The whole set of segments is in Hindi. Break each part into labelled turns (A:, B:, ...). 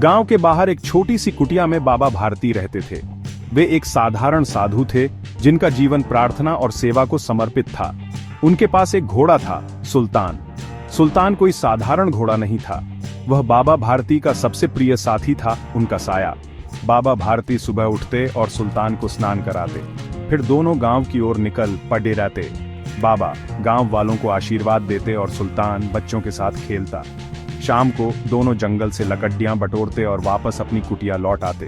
A: गांव के बाहर एक छोटी सी कुटिया में बाबा भारती रहते थे। वे एक साधारण साधु थे जिनका जीवन प्रार्थना और सेवा को समर्पित था। उनके पास एक घोड़ा था, सुल्तान। सुल्तान कोई साधारण घोड़ा नहीं था, वह बाबा भारती का सबसे प्रिय साथी था, उनका साया। बाबा भारती सुबह उठते और सुल्तान को स्नान कराते, फिर दोनों गांव की ओर निकल पड़े रहते। बाबा गांव वालों को आशीर्वाद देते और सुल्तान बच्चों के साथ खेलता। शाम को दोनों जंगल से लकड़ियां बटोरते और वापस अपनी कुटिया लौट आते।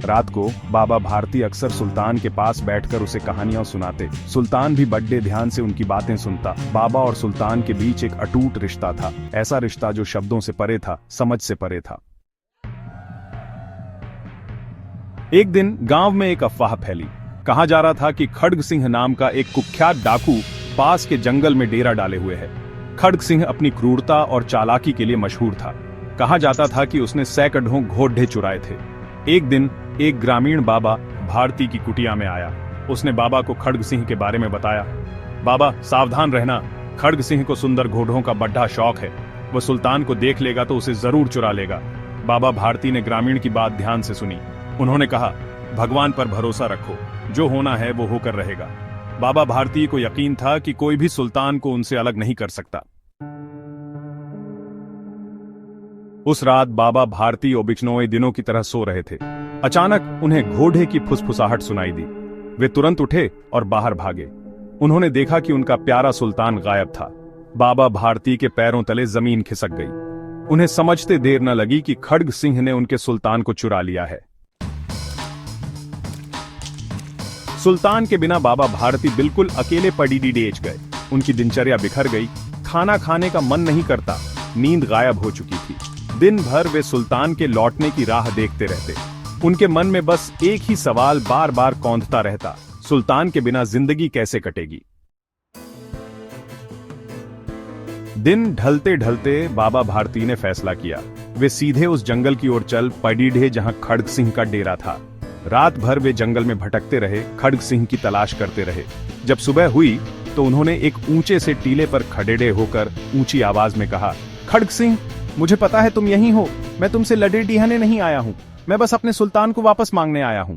A: रात को बाबा भारती अक्सर सुल्तान के पास बैठकर उसे कहानियां सुनाते। सुल्तान भी बड़े ध्यान से उनकी बातें सुनता। बाबा और सुल्तान के बीच एक अटूट रिश्ता था, ऐसा रिश्ता जो शब्दों से परे था, समझ से परे था। एक दिन गांव में एक अफवाह फैली। कहा जा रहा था कि खड्ग सिंह नाम का एक कुख्यात डाकू पास के जंगल में डेरा डाले हुए है। खड्ग सिंह अपनी क्रूरता और चालाकी के लिए मशहूर था। कहा जाता था कि उसने सैकड़ों घोड़े चुराए थे। एक दिन एक ग्रामीण बाबा भारती की कुटिया में आया। उसने बाबा को खड्ग सिंह के बारे में बताया। बाबा सावधान रहना, खड्ग सिंह को सुंदर घोड़ों का बड़ा शौक है। वह सुल्तान को देख लेगा तो उसे जरूर चुरा लेगा। बाबा भारती ने ग्रामीण की बात ध्यान से सुनी। उन्होंने कहा, भगवान पर भरोसा रखो, जो होना है वो होकर रहेगा। बाबा भारती को यकीन था कि कोई भी सुल्तान को उनसे अलग नहीं कर सकता। उस रात बाबा भारती बिछनोए दिनों की तरह सो रहे थे। अचानक उन्हें घोड़े की फुसफुसाहट सुनाई दी। वे तुरंत उठे और बाहर भागे। उन्होंने देखा कि उनका प्यारा सुल्तान गायब था। बाबा भारती के पैरों तले जमीन खिसक गई। उन्हें समझते देर न लगी कि खड्ग सिंह ने उनके सुल्तान को चुरा लिया है। सुल्तान के बिना बाबा भारती बिल्कुल अकेले पडीडी डेज गए। उनकी दिनचर्या बिखर गई। खाना खाने का मन नहीं करता, नींद गायब हो चुकी थी। दिन भर वे सुल्तान के लौटने की राह देखते रहते। उनके मन में बस एक ही सवाल बार बार कौंधता रहता, सुल्तान के बिना जिंदगी कैसे कटेगी। दिन ढलते ढलते बाबा भारती ने फैसला किया। वे सीधे उस जंगल की ओर चल पडीढे जहां खड्ग सिंह का डेरा था। रात भर वे जंगल में भटकते रहे, खड्ग सिंह की तलाश करते रहे। जब सुबह हुई तो उन्होंने एक ऊंचे से टीले पर खड़ेड़े होकर ऊंची आवाज में कहा, खड्ग सिंह, मुझे पता है तुम यहीं हो। मैं तुमसे लड़े डिहाने नहीं आया हूं, मैं बस अपने सुल्तान को वापस मांगने आया हूं।